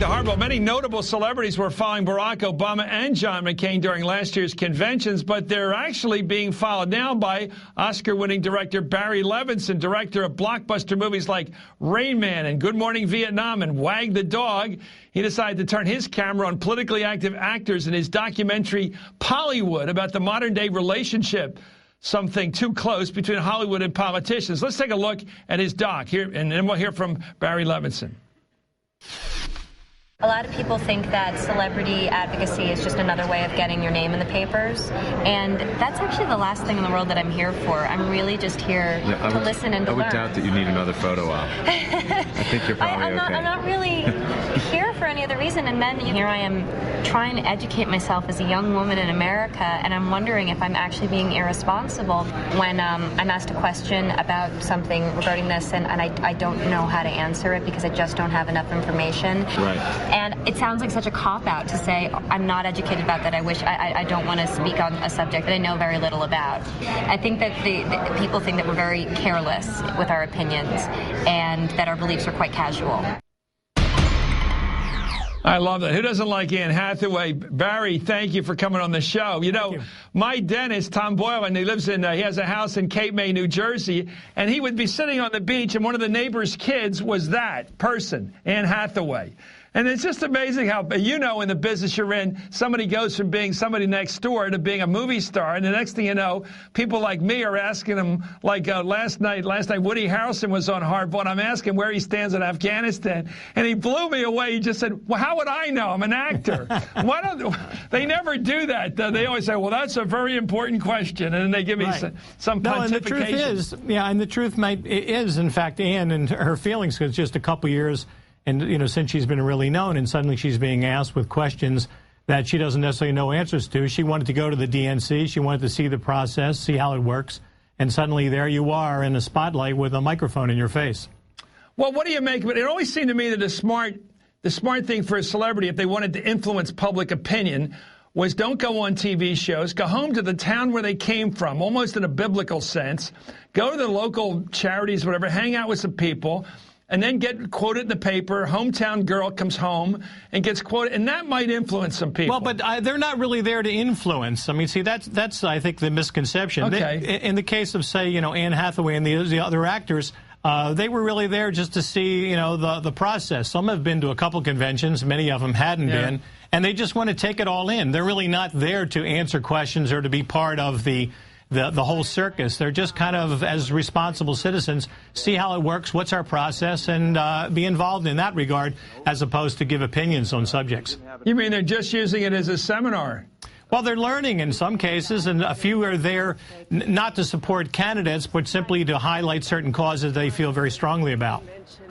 to Hardball. Many notable celebrities were following Barack Obama and John McCain during last year's conventions, but they're actually being followed now by Oscar-winning director Barry Levinson, director of blockbuster movies like Rain Man and Good Morning Vietnam and Wag the Dog. He decided to turn his camera on politically active actors in his documentary HollyWood about the modern-day relationship, something too close, between Hollywood and politicians. Let's take a look at his doc here, and then we'll hear from Barry Levinson. A lot of people think that celebrity advocacy is just another way of getting your name in the papers, and that's actually the last thing in the world that I'm here for. I'm really just here to listen and to learn. I would doubt that you need another photo op. I think you're probably okay. I'm not really here for any other reason, and then here I am trying to educate myself as a young woman in America, and I'm wondering if I'm actually being irresponsible when I'm asked a question about something regarding this, and I don't know how to answer it because I just don't have enough information. Right. And it sounds like such a cop-out to say I'm not educated about that. I don't want to speak on a subject that I know very little about. I think that the people think that we're very careless with our opinions and that our beliefs are quite casual. I love that. Who doesn't like Anne Hathaway? Barry, thank you for coming on the show. You know, my dentist, Tom Boyle, and he has a house in Cape May, New Jersey, and he would be sitting on the beach, and one of the neighbor's kids was that person, Anne Hathaway. And it's just amazing how, you know, in the business you're in, somebody goes from being somebody next door to being a movie star. And the next thing you know, people like me are asking him, like last night, Woody Harrelson was on Hardball, and I'm asking where he stands in Afghanistan. And he blew me away. He just said, well, how would I know? I'm an actor. Why don't they never do that? They always say, well, that's a very important question. And then they give me some pontification. No, and the truth is, and the truth is, in fact, Anne and her feelings, because just a couple years, and, you know, since she's been really known, and suddenly she's being asked with questions that she doesn't necessarily know answers to. She wanted to go to the DNC. She wanted to see the process, see how it works. And suddenly there you are in a spotlight with a microphone in your face. Well, what do you make of it? It always seemed to me that the smart thing for a celebrity, if they wanted to influence public opinion, was don't go on TV shows, go home to the town where they came from, almost in a biblical sense, go to the local charities, whatever, hang out with some people, and then get quoted in the paper. Hometown girl comes home and gets quoted, and that might influence some people. Well, but they're not really there to influence. I mean, see, that's I think the misconception. Okay. In the case of, say, you know, Anne Hathaway and the other actors, they were really there just to see, you know, the process. Some have been to a couple conventions, many of them hadn't been, and they just want to take it all in. They're really not there to answer questions or to be part of the whole circus. They're just kind of, as responsible citizens, see how it works, what's our process, and be involved in that regard, as opposed to give opinions on subjects. You mean they're just using it as a seminar? Well, they're learning in some cases, and a few are there not to support candidates, but simply to highlight certain causes they feel very strongly about.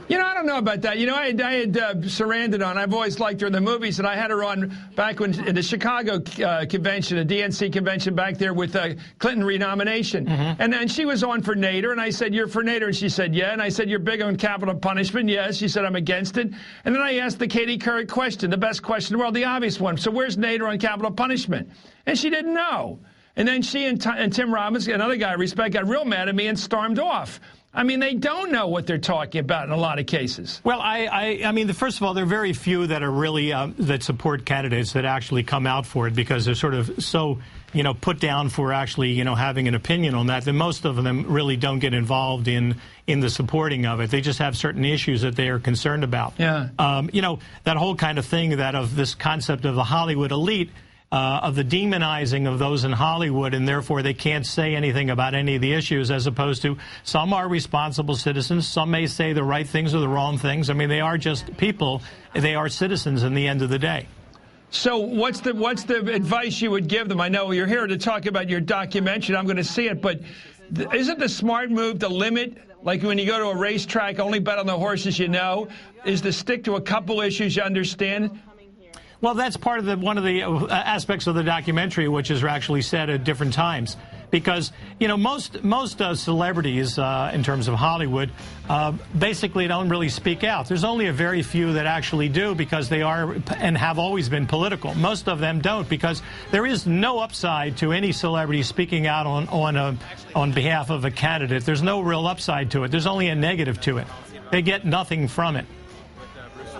You know, I don't know about that. You know, I had Sarandon on. I've always liked her in the movies, and I had her on back when in the Chicago convention, a DNC convention back there with Clinton renomination. And then she was on for Nader, and I said, you're for Nader? And she said, yeah. And I said, you're big on capital punishment? Yes. She said, I'm against it. And then I asked the Katie Couric question, the best question in the world, the obvious one. So where's Nader on capital punishment? And she didn't know. And then she and Tim Robbins, another guy I respect, got real mad at me and stormed off. I mean, they don't know what they're talking about in a lot of cases. Well, I mean, first of all, there are very few that are really that support candidates that actually come out for it, because they're sort of so, you know, put down for actually, you know, having an opinion on that most of them really don't get involved in the supporting of it. They just have certain issues that they are concerned about. Yeah. You know, that whole kind of thing, that of this concept of the Hollywood elite, of the demonizing of those in Hollywood, and therefore they can't say anything about any of the issues, as opposed to some are responsible citizens. Some may say the right things or the wrong things. I mean, they are just people. They are citizens in the end of the day. So what's the advice you would give them? I know you're here to talk about your documentary. I'm going to see it, but isn't the smart move to limit, like when you go to a racetrack, only bet on the horses you know, is to stick to a couple issues you understand? Well, that's part of one of the aspects of the documentary, which is actually said at different times. Because, you know, most celebrities in terms of Hollywood basically don't really speak out. There's only a very few that actually do, because they are and have always been political. Most of them don't, because there is no upside to any celebrity speaking out on behalf of a candidate. There's no real upside to it. There's only a negative to it. They get nothing from it.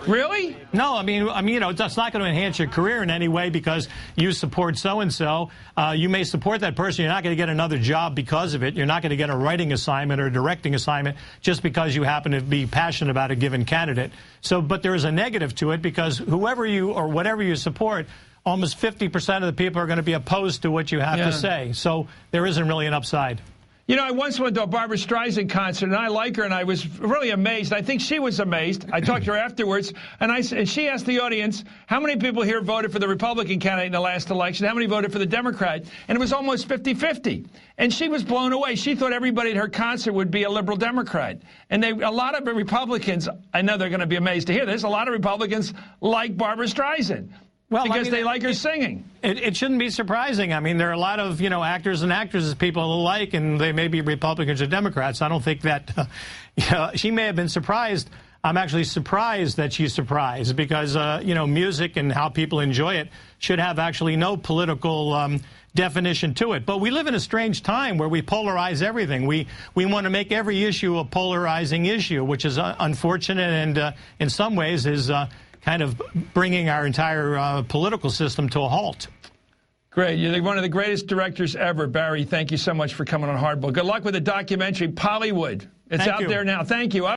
Really? No, I mean, you know, it's not going to enhance your career in any way because you support so-and-so. You may support that person. You're not going to get another job because of it. You're not going to get a writing assignment or a directing assignment just because you happen to be passionate about a given candidate. So, but there is a negative to it because whoever you or whatever you support, almost 50% of the people are going to be opposed to what you have to say. So there isn't really an upside. You know, I once went to a Barbra Streisand concert, and I like her, and I was really amazed. I think she was amazed. I talked to her afterwards, and she asked the audience, how many people here voted for the Republican candidate in the last election? How many voted for the Democrat? And it was almost 50-50. And she was blown away. She thought everybody at her concert would be a liberal Democrat. And a lot of Republicans, I know they're going to be amazed to hear this, a lot of Republicans like Barbra Streisand. Well, because they like her singing. It shouldn't be surprising. I mean, there are a lot of, you know, actors and actresses people like, and they may be Republicans or Democrats. I don't think that she may have been surprised. I'm actually surprised that she's surprised because, you know, music and how people enjoy it should have actually no political definition to it. But we live in a strange time where we polarize everything. We want to make every issue a polarizing issue, which is unfortunate and in some ways is kind of bringing our entire political system to a halt. Great. You're one of the greatest directors ever, Barry. Thank you so much for coming on Hardball. Good luck with the documentary, HollyWood. It's out there now. Thank you.